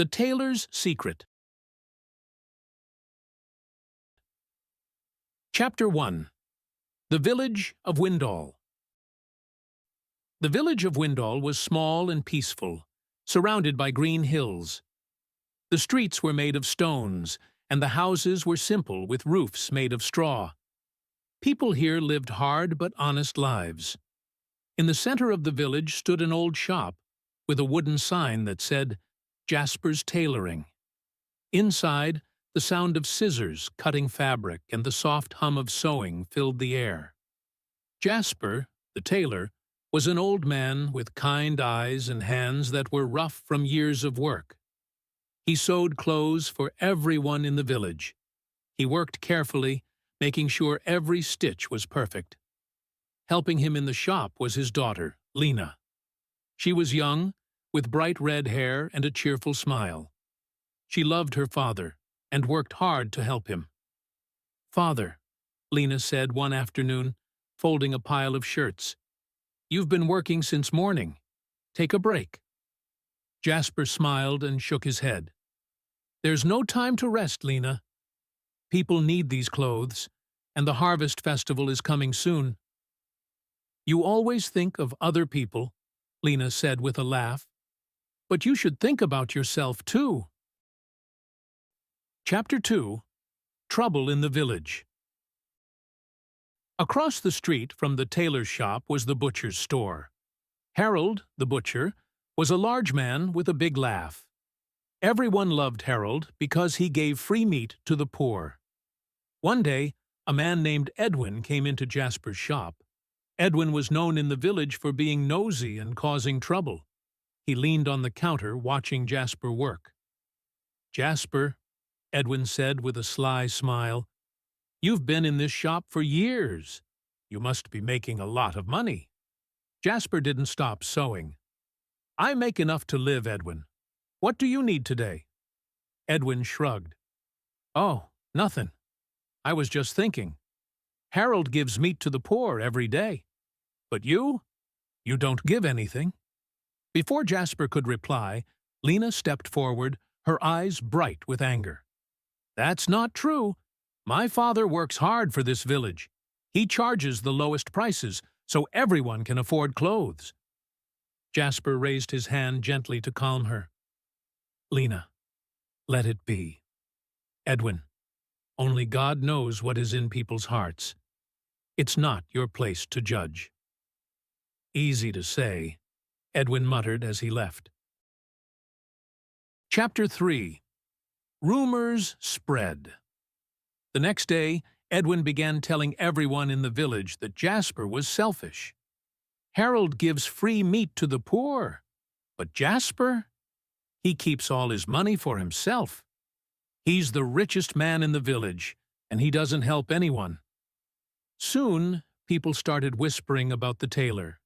The Tailor's Secret. Chapter 1. The Village of Windall. The village of Windall was small and peaceful, surrounded by green hills. The streets were made of stones, and the houses were simple with roofs made of straw. People here lived hard but honest lives. In the center of the village stood an old shop with a wooden sign that said, "Jasper's Tailoring." Inside, the sound of scissors cutting fabric and the soft hum of sewing filled the air. Jasper, the tailor, was an old man with kind eyes and hands that were rough from years of work. He sewed clothes for everyone in the village. He worked carefully, making sure every stitch was perfect. Helping him in the shop was his daughter, Lena. She was young, with bright red hair and a cheerful smile. She loved her father and worked hard to help him. "Father," Lena said one afternoon, folding a pile of shirts, "you've been working since morning. Take a break." Jasper smiled and shook his head. "There's no time to rest, Lena. People need these clothes, and the harvest festival is coming soon." "You always think of other people," Lena said with a laugh. "But you should think about yourself, too." Chapter 2. Trouble in the Village. Across the street from the tailor's shop was the butcher's store. Harold, the butcher, was a large man with a big laugh. Everyone loved Harold because he gave free meat to the poor. One day, a man named Edwin came into Jasper's shop. Edwin was known in the village for being nosy and causing trouble. He leaned on the counter watching Jasper work. "Jasper," Edwin said with a sly smile, "you've been in this shop for years. You must be making a lot of money." Jasper didn't stop sewing. "I make enough to live, Edwin. What do you need today?" Edwin shrugged. "Oh, nothing. I was just thinking. Harold gives meat to the poor every day. But you don't give anything." Before Jasper could reply, Lena stepped forward, her eyes bright with anger. "That's not true. My father works hard for this village. He charges the lowest prices, so everyone can afford clothes." Jasper raised his hand gently to calm her. "Lena, let it be. Edwin, only God knows what is in people's hearts. It's not your place to judge." "Easy to say," Edwin muttered as he left. Chapter 3. Rumors spread. The next day, Edwin began telling everyone in the village that Jasper was selfish. "Harold gives free meat to the poor, but Jasper? He keeps all his money for himself. He's the richest man in the village, and he doesn't help anyone." Soon, people started whispering about the tailor.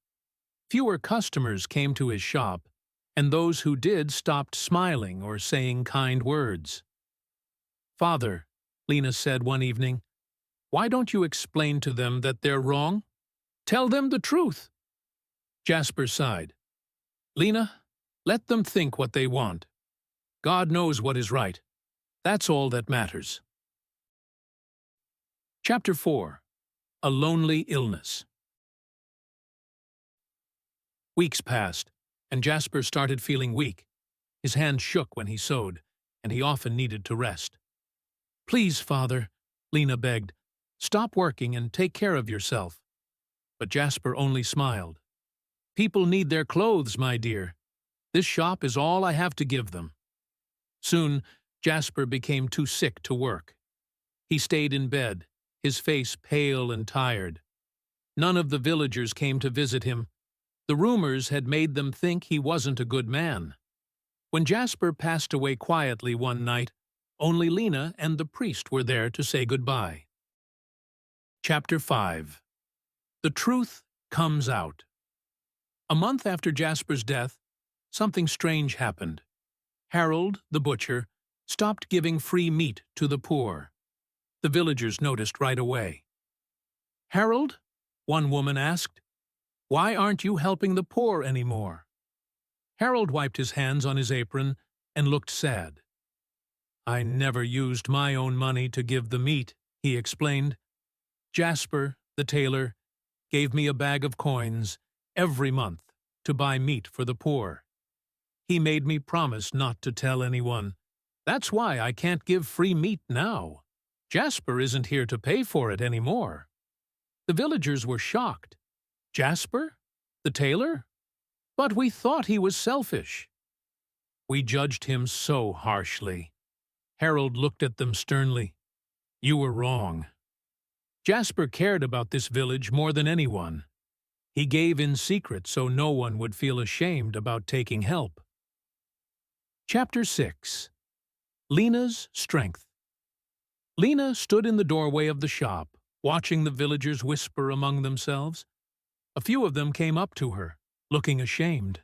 Fewer customers came to his shop, and those who did stopped smiling or saying kind words. "Father," Lena said one evening, "why don't you explain to them that they're wrong? Tell them the truth." Jasper sighed. "Lena, let them think what they want. God knows what is right. That's all that matters." Chapter 4. A Lonely Illness. Weeks passed, and Jasper started feeling weak. His hands shook when he sewed, and he often needed to rest. "Please, Father," Lena begged, "stop working and take care of yourself." But Jasper only smiled. "People need their clothes, my dear. This shop is all I have to give them." Soon, Jasper became too sick to work. He stayed in bed, his face pale and tired. None of the villagers came to visit him. The rumors had made them think he wasn't a good man. When Jasper passed away quietly one night, only Lena and the priest were there to say goodbye. Chapter 5. The Truth Comes Out. A month after Jasper's death, something strange happened. Harold, the butcher, stopped giving free meat to the poor. The villagers noticed right away. "Harold," one woman asked, "why aren't you helping the poor anymore?" Harold wiped his hands on his apron and looked sad. "I never used my own money to give the meat," he explained. "Jasper, the tailor, gave me a bag of coins every month to buy meat for the poor. He made me promise not to tell anyone. That's why I can't give free meat now. Jasper isn't here to pay for it anymore." The villagers were shocked. "Jasper? The tailor? But we thought he was selfish." "We judged him so harshly." Harold looked at them sternly. "You were wrong. Jasper cared about this village more than anyone. He gave in secret so no one would feel ashamed about taking help." Chapter 6. Lena's Strength. Lena stood in the doorway of the shop, watching the villagers whisper among themselves. A few of them came up to her, looking ashamed.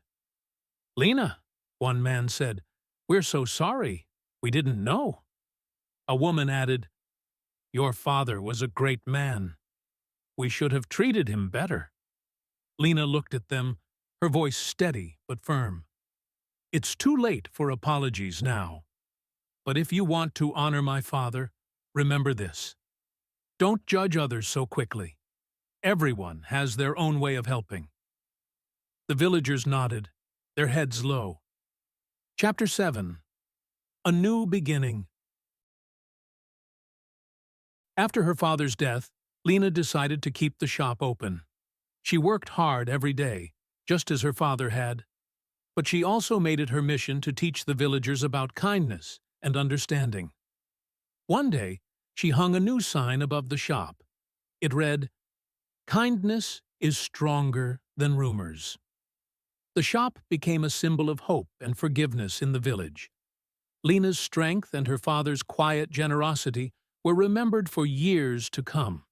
"Lena," one man said, "we're so sorry. We didn't know." A woman added, "Your father was a great man. We should have treated him better." Lena looked at them, her voice steady but firm. "It's too late for apologies now. But if you want to honor my father, remember this. Don't judge others so quickly. Everyone has their own way of helping." The villagers nodded, their heads low. Chapter 7. A New Beginning. After her father's death, Lena decided to keep the shop open. She worked hard every day, just as her father had. But she also made it her mission to teach the villagers about kindness and understanding. One day, she hung a new sign above the shop. It read, "Kindness is stronger than rumors." The shop became a symbol of hope and forgiveness in the village. Lena's strength and her father's quiet generosity were remembered for years to come.